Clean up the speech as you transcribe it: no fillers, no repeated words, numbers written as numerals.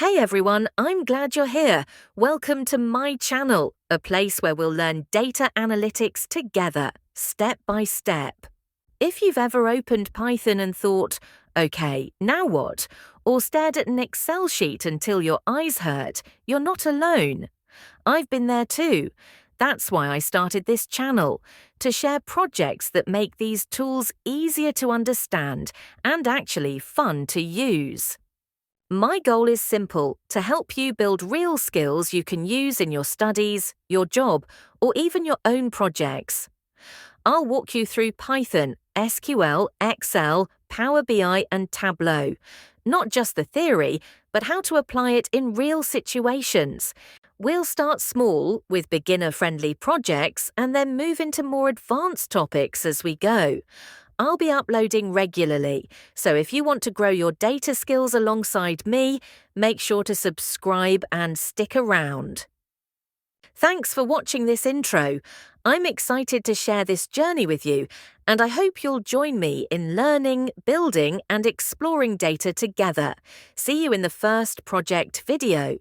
Hey everyone, I'm glad you're here. Welcome to my channel, a place where we'll learn data analytics together, step by step. If you've ever opened Python and thought, okay, now what? Or stared at an Excel sheet until your eyes hurt, you're not alone. I've been there too. That's why I started this channel, to share projects that make these tools easier to understand and actually fun to use. My goal is simple: to help you build real skills you can use in your studies, your job, or even your own projects. I'll walk you through Python, SQL, Excel, Power BI, and Tableau. Not just the theory, but how to apply it in real situations. We'll start small with beginner-friendly projects and then move into more advanced topics as we go. I'll be uploading regularly, so if you want to grow your data skills alongside me, make sure to subscribe and stick around. Thanks for watching this intro. I'm excited to share this journey with you, and I hope you'll join me in learning, building, and exploring data together. See you in the first project video.